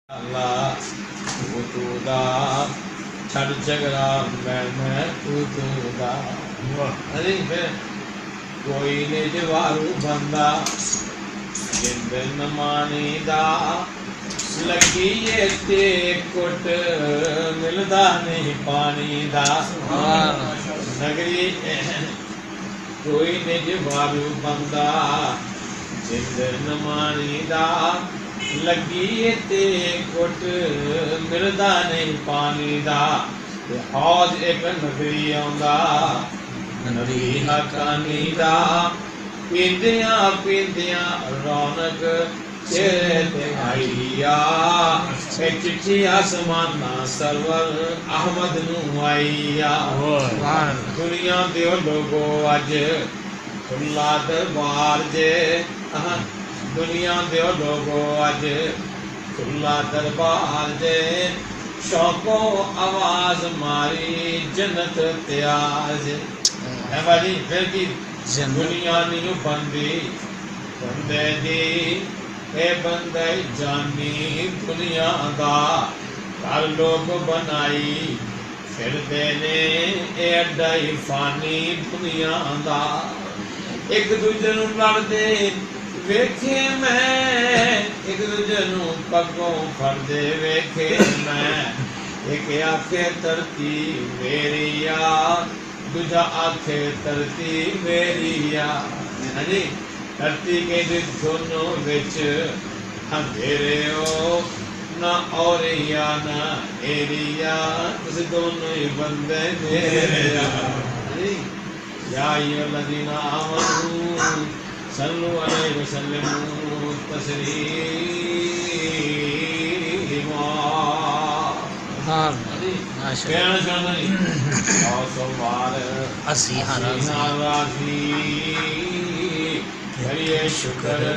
ਅੱਲਾ ਤੂੰ ਦਾ ਛੱਡ ਝਗੜਾ ਮੈਂ ਤੂੰ ਦਾ ਅਰੇ ਫਿਰ ਕੋਈ ਨੇ ਜਵਾਰੂ ਬੰਦਾ ਜਿੰਦ ਨਮਾਨੀ ਦਾ ਲੱਗੀ ਏ ਤੇ ਕੁੱਟ ਮਿਲਦਾ ਨਹੀਂ ਪਾਣੀ ਦਾ ਨਗਰੀ ਕੋਈ ਨੇ ਜਵਾਰੂ ਬੰਦਾ ਜਿੰਦ ਨਮਾਨੀ ਦਾ ਲੱਗੀ ਤੇ ਕੁੱਟ ਮਿਲਦਾ ਨਹੀਂ ਪਾਣੀ ਦਾ ਹੌਜ ਇੱਕ ਨਗਰੀ ਆਉਂਦਾ ਨਗਰੀ ਹਕਾਨੀ ਦਾ ਪੀਂਦਿਆਂ ਪੀਂਦਿਆਂ ਰੌਣਕ ਚਿਹਰੇ ਤੇ ਆਈ ਆ ਇਹ ਚਿੱਠੀ ਆਸਮਾਨਾਂ ਸਰਵਰ ਅਹਮਦ ਨੂੰ ਆਈ ਆ ਦੁਨੀਆ ਦੇ ਲੋਗੋ ਅੱਜ ਖੁੱਲਾ ਦਰਬਾਰ ਜੇ दुनिया दे लोगो अज खुला दरबार जे शौको आवाज मारी जन्नत तैयार जे है भाजी फिर की दुनिया नहीं बंदी बंदे दी ए बंदे जानी दुनिया दा कर लोग बनाई फिर देने ए अड्डाई फानी दुनिया दा एक दूजे नूं लड़दे ਵੇਖੇ ਮੈਂ ਇੱਕ ਦੂਜੇ ਨੂੰ ਪੱਗੋਂ ਫੜਦੇ ਵੇਖੇ ਮੈਂ ਇੱਕ ਆਖੇ ਧਰਤੀ ਮੇਰੀ ਆ ਦੂਜਾ ਆਖੇ ਧਰਤੀ ਮੇਰੀ ਆ ਹਾਂਜੀ ਧਰਤੀ ਕੇ ਦੋਨੋਂ ਵਿੱਚ ਅੰਧੇਰੇ ਹੋ ਨਾ ਔਰੀਆ ਨਾ ਏਰੀਆ ਤੁਸੀਂ ਦੋਨੋਂ ਹੀ ਬੰਦੇ ਮੇਰੇ ਆ ਹਾਂਜੀ ਯਾ ਅਯੁਹੱਲਜ਼ੀਨਾ ਆਮਨੂ सल्लु अलैहि वसल्लमु तस्लीमा कहना चाहता नहीं और सवाल राजी करिए शुक्र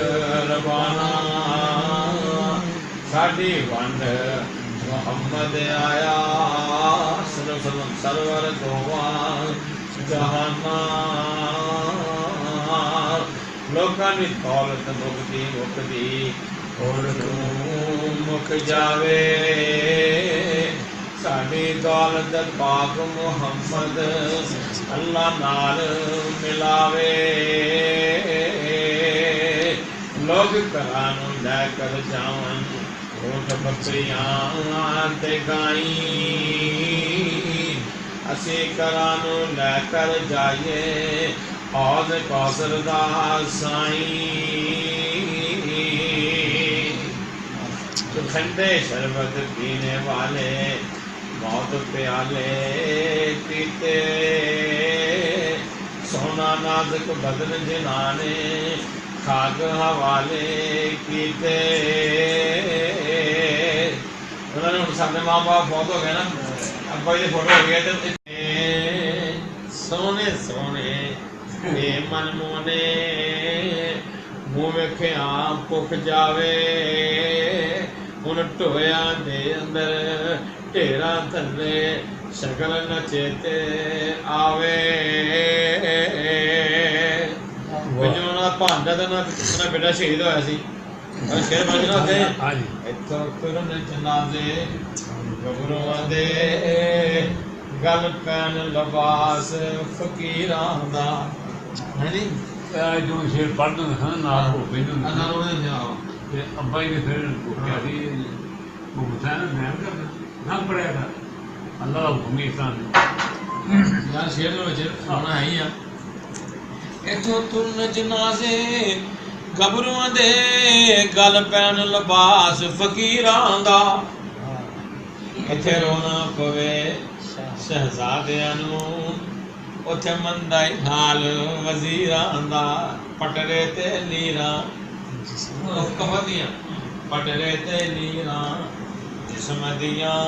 रबाना साडी वंड मुहम्मद आया सरवर दोवा जहाना लोकां दी दौलत मुकदी होर तूं मुक जावे साडी दौलत पाक मुहम्मद अल्लाह नाल मिलावे लोग घरां नूं लै कर जावन ऊंट बकरियां ते गाई असीं घरां नूं लै कर जाइए औज कौसर दा साईं तो ठंडे शरबत पीने वाले मौत प्याले पीते सोना नाजुक बदन जिन्हाने खाक हवाले कीते उन्होंने सामने माँ बाप बहुत हो गए ना अब्बा जी फोटो हो गया तो सोने सोने ए मन मोने मुँह वेखिया भुख जावे हुण ढोया दे अंदर ढेरा थल्ले शकल न चेते आवे वजों भांडा तो ना बेटा शहीद होया सी शेर बन गया उत्थे इत्थों तुरन जनाजे गबरूआं दे गल पैन लिबास फकीरां दा है नी जो शेर पढ़ते हैं ना हो पहले ते अब्बा जी फिर क्या दी वो बताया मैं ना पढ़ाया था अल्लाह का हुक्म इंसान यार शेर नो वच होना है ही आ इथों तुरन जनाजे गबरूआं दे गल पैन लिबास फकीरां दा इत्थे रोना पवे शहजादियां नूं उत्थे मंदा हाल वजीरां दा पटरे ते लीरां कफदियां पटरे ते लीरां जिस्म दियां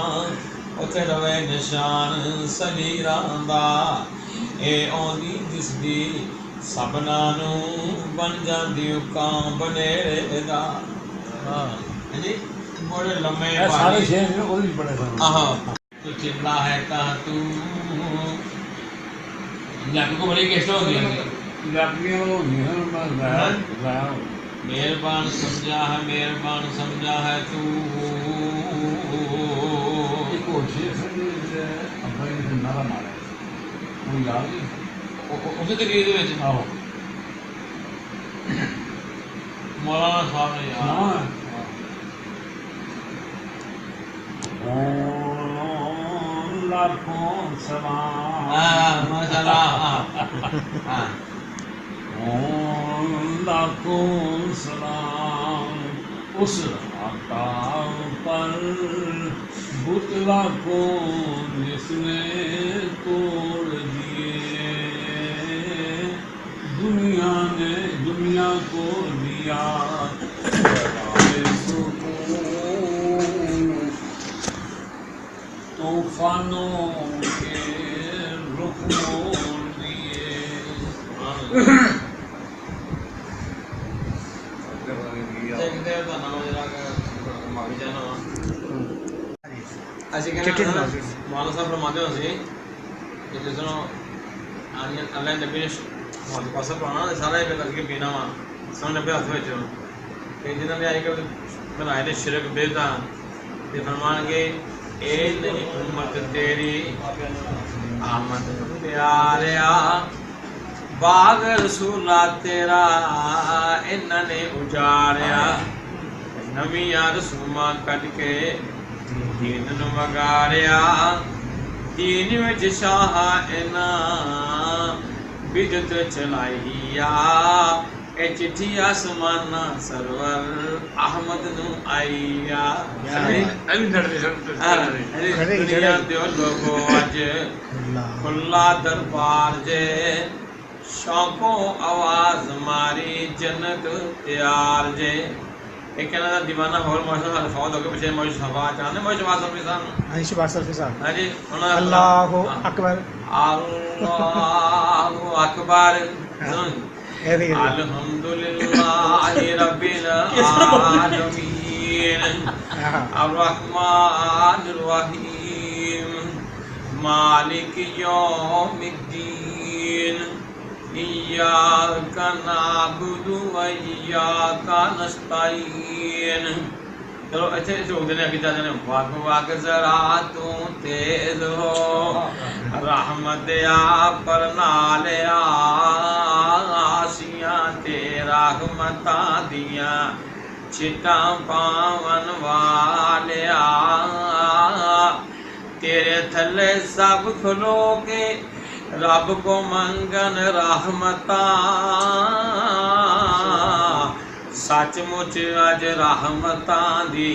उत्थे रवे निशान सलीरां दा ए औंदी दिसदी सबना नूं बन जांदी उकां बनेरे दा हां जी बड़े लम्मे सारे शेर ने कोई भी पढ़े थे आहा तू चिल्ला है कहाँ तू लग को बड़ी कैसे होती है लगियां हो गई हैं मैं मेहरबान समझा है तू एक और शेर से अब्बा जी ने नारा मारा वो याद नहीं उसे तकरीर में आओ मौलाना साहब ने यार लाखों सलाम माशाल्लाह लाखों सलाम उस आका पर बुतला को जिसने तोड़ दिए दुनिया को दिया तूफानों के रुख मोड़ दिए मौलाना साहब फरमाते हो सी कि जिसनो अल्लाह नबी ने मौलवी पास पढ़ाना सारा ये करके पीना वा सुन नबी हाथ में जो कि जिन्होंने आई के बनाए थे शिरक बेदा ते फरमाएंगे ए नहीं उम्मत तेरी आमद प्यारिया बाग रसूला तेरा इन्होंने उजाड़िया नवियां रसूमां कट के दीन नूं वगाड़िया दीन विच शाह इन्हां बिदत चलाईया ए चिट्ठी आसमाना सरवर अहमद नूं आईया दुनिया दे लोगो अज खुला दरबार जे शौकों आवाज मारी जन्नत तैयार जे एक कहना था दीवाना होल माशा फौत हो गए पीछे मौज सभा चाहने मौज सभा सब किसान हाँ शबाश सर साहब हां जी अल्लाहु अकबर अल्लाहु अकबर अल्हम्दुलिल्लाह रब्बिल आलमीन अर्रहमानिर रहीम मालिक यौमिद्दीन इय्याका नअबुदु व इय्याका नस्तईन चलो अच्छे से उधर अभी जाते हैं वाक जरा तू तेज हो रहमत आप पर नाले आसियां तेरा रहमता दिया चिटा पावन वाले तेरे थले सब खलो के रब को मंगन रहमता सचमुच अज रहमता दी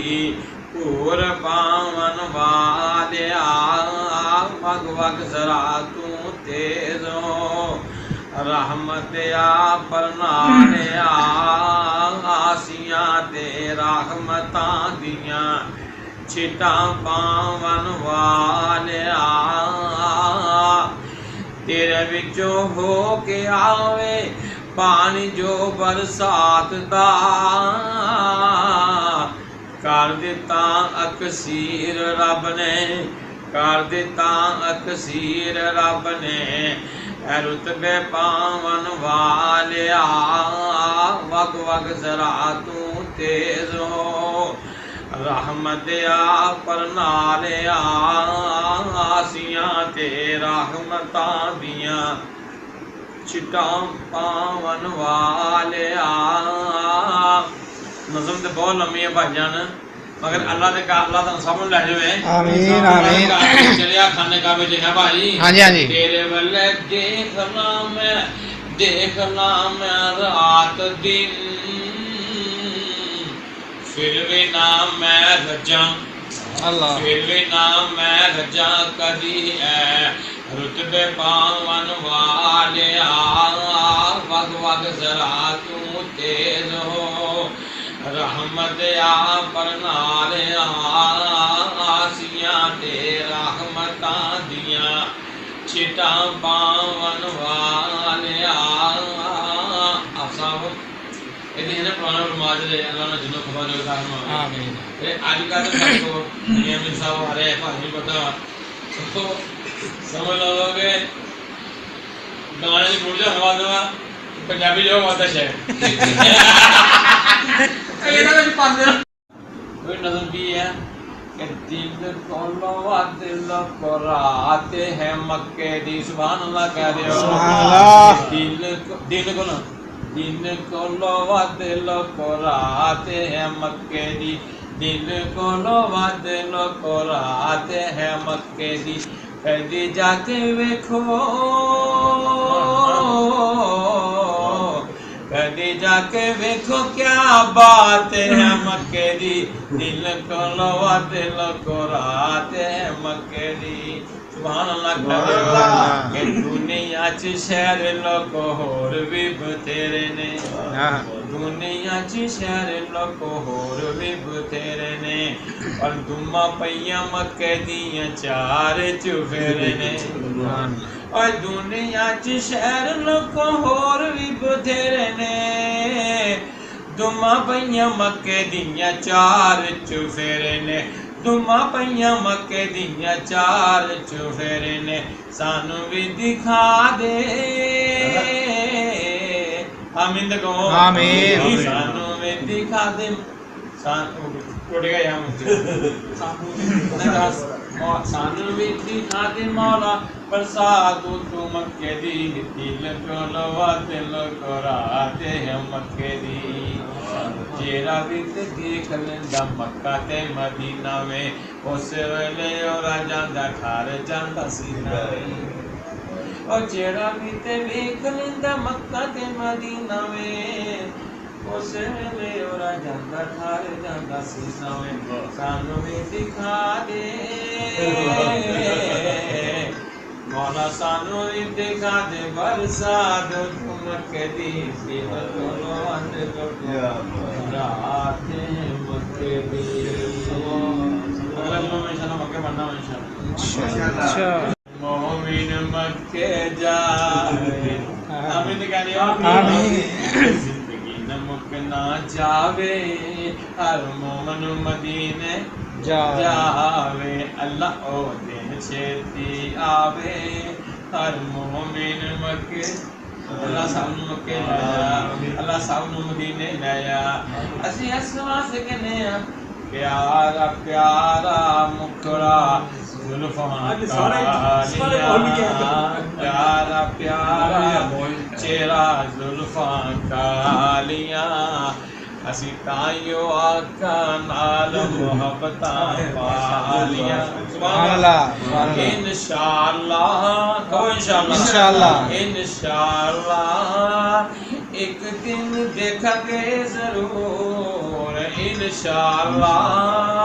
पूर पावन वालिया मग वग जरा तू तेज हो रहमत पर नालिया आसियां ते रहमता दिया छिटा पावन वालिया तेरे विचों हो के आवे पानी जो बरसात दा कर दिता अकसीर रब ने कर दिता अकसीर रब ने रुतबे पावन वालिया वग वग जरा तू तेज हो रहमत पर नालिया आसियां ते रहमता दिया चिटा पावन वालिया नज़म तो बहुत लम्बी है भाईजान मगर अल्लाह ने कहा अल्लाह तन सब ले जावे आमीन आमीन चलिया खाने का में है भाई हाँ जी तेरे वल्ले देखना मैं रात दिन फिर भी ना मैं रजा अल्लाह फिर भी ना मैं रजा कदी है रुतबे पावन वालिया वग वग जरा तू तेज हो रहमत पर नालिया आसियां ते रहमता दिया छिटा पावन वालिया सब इन्हें ना पुराना समाज दे अल्लाह ने जिन्हों खबर जो था आमीन आज का तो सबको नियम सब आ रहे हैं नहीं पता तो समझ लोगे गाने की बुढ़िया हवा देवा पंजाबी जो बहुत है कोई नज़म की है कि दिल को लवा दिल को राते हैं मक्के दी सुभान अल्लाह कह रहे हो सुभान अल्लाह। दिल को लवा दिल को राते हैं मक्के दी दिल को लवा दिल को राते हैं मक्के दी कदी जाके वेखो कदी जाके वेखो क्या बात है मक्के दी दिल को लवा दिल को रात है मक्के दी सुभान अल्लाह के दुनिया च शहर लोग होर भी बतेरे ने दुनिया च शहर लोग होर भी बतेरे ने और दुमा पईया मक्के दियां चार चुफेरे ने और दुनिया च शहर लोग होर भी बतेरे ने दुमा पईया मक्के दियां चार चुफेरे ने दुमा पईया मक्के दियां चार चुफेरे ने सानू भी दिखा दे आमीन दो आमीन। सानू भी दिखा दे सानू टूट गया सानू भी दिखा दे मौला बरसात तू मक्के दी दिल को लवा दिल को राते है मक्के दी जेरा भी देख लेंदा मक्का ते मदीना में उस वेले और जांदा घर जांदा सीना और जेरा भी देख लेंदा मक्का ते मदीना में उस वेले और जांदा घर जांदा सीना में सानू भी दिखा दे मौला सानू भी दिखा दे बरसात तुम के दी दिल को दिल को राते मक्के दी अगला में इंशाल्लाह मक्के बनना है इंशाल्लाह अच्छा मोमिन मक्के जाए आमीन कहनी आमीन। जिंदगी न मुकना जावे हर मोमन मदीने जावे अल्लाह ओ दिन छेती आवे हर मोमिन मक्के अल्लाह सानू मक्के लाया अल्लाह सानू मदीने लाया असी इस वास्ते कहने आ प्यारा प्यारा मुखड़ा जुल्फां प्यारा प्यारा चेहरा जुल्फां कालियां असी ताइयो आका नाल मोहब्बतां पालियां सुभान अल्लाह इंशाअल्लाह कहो इंशाअल्लाह इंशाअल्लाह एक दिन देखेंगे जरूर इंशाअल्लाह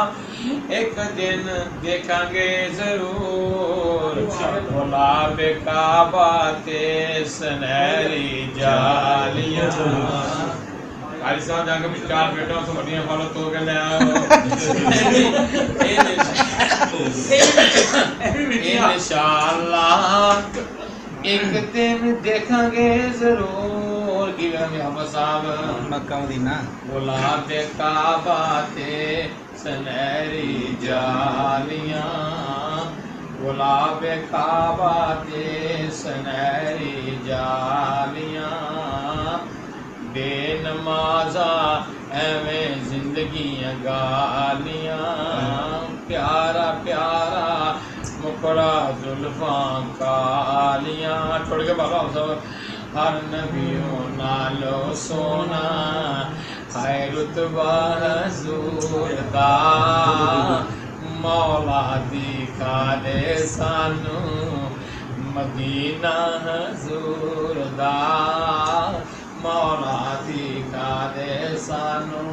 एक दिन देखेंगे जरूर गुलाब काबा ते सुनहरी जालियां आज साहब जाके चार बेटों से बढ़िया फॉलो तो के ले आओ इंशाअल्लाह एक दिन देखेंगे जरूर कि हम साहब मक्का मदीना गुलाब काबा ते सुनहरी जालियां गुलाब काबा ते सुनहरी जालियां बेनमाजा एवें जिंदगियां गालियां प्यारा प्यारा मुखड़ा जुल्फां कालियां छोड़ के बाबा सब हर नबियों नालो सोना हाय रुतबा हजूर दा मौला दिखा दे सानू मदीना हजूर दा मौला दिखा दे सानू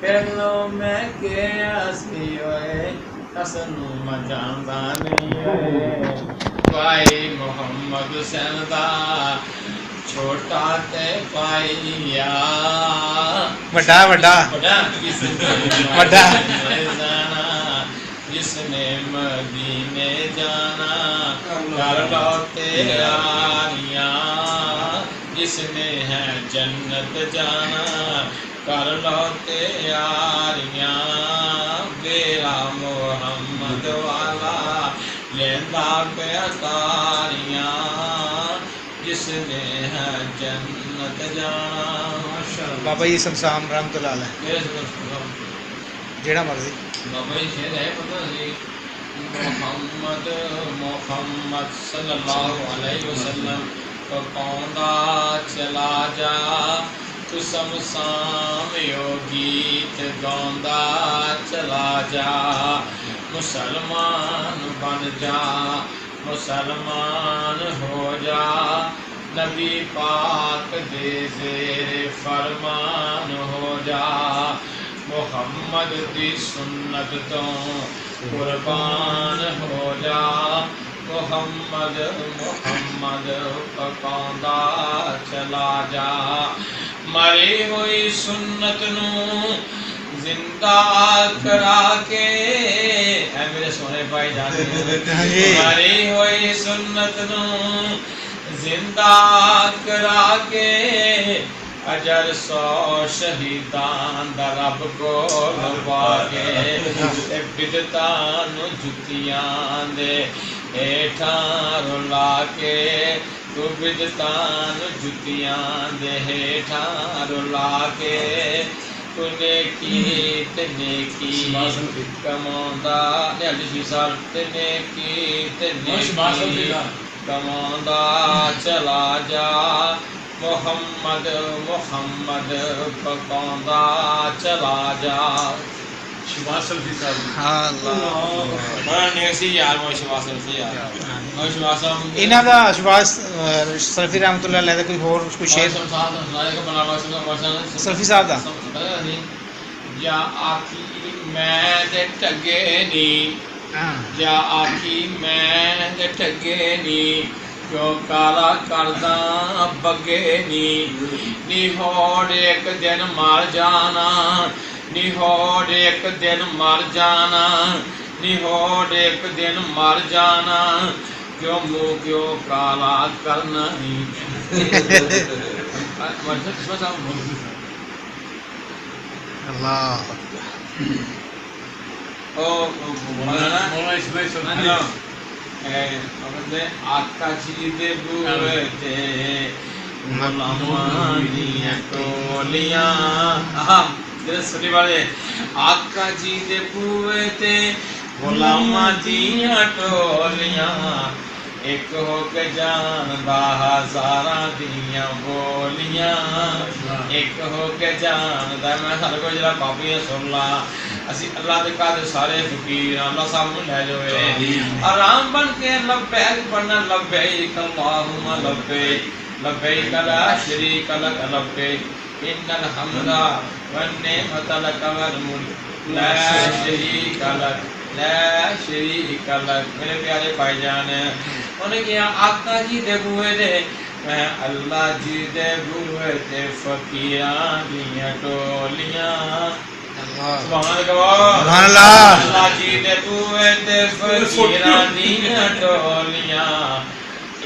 पहलो मैं के हसी होए असनू मजांदा नहीं होए भाई मोहम्मद हुसैन दा छोटा ते पाइया वड्डा वड्डा वड्डा जाना जिसने मदीने जाना कर लौटे यारियां जिसने है जन्नत जाना कर लौटे यारियां बेरा मोहम्मद वाला लेंदा पे तारियां जिस जिसने है जन्नत जाना। बाबा जी संसाम रहमतुल्लाह अलैह मेरे से जेड़ा मर्जी बाबा जी शेर है पता नहीं। मोहम्मद मोहम्मद सल्लल्लाहु अलैहि वसल्लम को पौंदा चला जा, तू समसाम यो गीत गाँदा चला जा। मुसलमान बन जा, मुसलमान हो जा, नबी पाक दे ज़ेरे फरमान हो जा। मोहम्मद दी सुन्नत तो कुर्बान हो जा, मोहम्मद मोहम्मद पकांदा चला जा। मरी हुई सुन्नत नू जिंदा करा के, है मेरे सोने भाई जान, मरी हुई सुन्नत नू जिंदा करा के, अजर 100 शहीदान दा रब को लवा के। बिदतां नू जुतियां दे हेठां रुला के, तू बिदतां नू जुतियां दे हेठां रुला के। तू नेकी ते नेकी कमांदा ते नेकी ते नेकी कमांदा चला जा। मोहम्मद मोहम्मद पकांदा चला जा। शिवास सल्फी साहब हाँ अल्लाह बड़ा नेसी यार वो शिवास सल्फी यार। और शिवास इन्हां दा शिवास सल्फी रहमतुल्लाह अलैह दा कोई होर कोई शेर सल्फी साहब दा या आखी मैं दे टगे नी, या आखी मैं दे टगे नी, क्यों काला करदा बगे नी होड़ एक दिन मर जाना, नी होड़ एक दिन मर जाना, नी होड़ एक दिन मर जाना, क्यों मुँह क्यों काला करना ही। अल्लाह मौलाना इसमें अपने आका जी दे बूहे ते गुलामां दियां टोलियां। जेह्ड़े सुनने वाले, आका जी दे बूहे ते गुलामां दियां टोलियां, एक हो के जानदा हज़ारां दियां बोलियां, एक हो के जानदा। मैं सारे को जरा पापियां सुन ला, असी अल्लाह दे कादे सारे फकीर अल्लाह साहब नूं लै जाओ आराम बन के लब्बैक पढ़ना। लब्बैक अल्लाहुम्मा लब्बैक, लब्बैक ला शरीक लक लब्बैक, इन्नल हम्दा वन निअमत लक वल मुल्क ला शरीक लक ला शरीक लक। मेरे प्यारे भाईजान, उन्हें कहा आका जी दे बूहे दे, मैं अल्लाह जी दे बूहे ते फकीरां दियां टोलियां। अल्लाह जी दे बूहे ते फकीरां दियां टोलियां,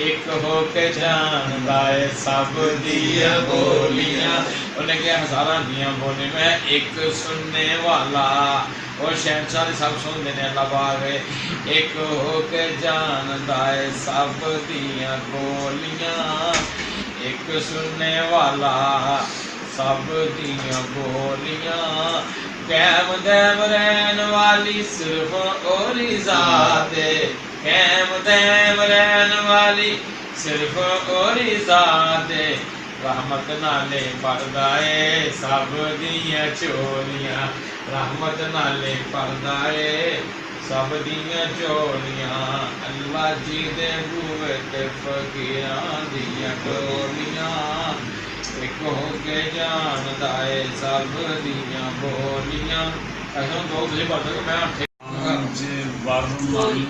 एक हो के जानदा है सब दियां बोलियां। उन्हें कहा हज़ारां दियां बोली मैं एक सुनने वाला, और शहनशाह सब सुनते हैं अल्लाह पाक। एक हो के जानदा है सब दियां बोलियां, एक सुनने वाला सब दियां बोलियां। कैम दैव रहन वाली सिर्फ ओरी ज़ात, कैम दैव रहन वाली सिर्फ ओरी ज़ात। रहमत नाले परदाए सब दियां चोलियां, रहमत नाले परदाए सब दियां चोलियां। अल्लाह जी दे बूहे ते फकीरां दियां टोलियां, एक हो के जानदा है सब दियां बोलियां। ऐसा दो तुझे पढ़ दो मैं आज बरमन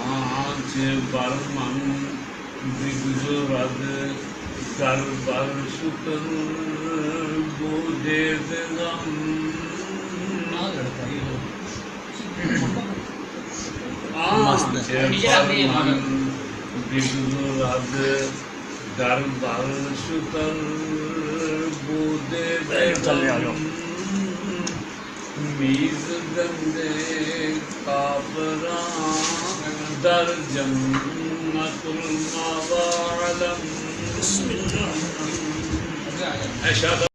आज बरमन दिगुजरद कर बर शुक्र बोधे गम आज बरमन दिगुजरद कर बर शुक्र बोधे गम मीज गंदे काबरा दर जन्नत कलिमातुल मावा अलम बिस्मिल्लाह अशहदु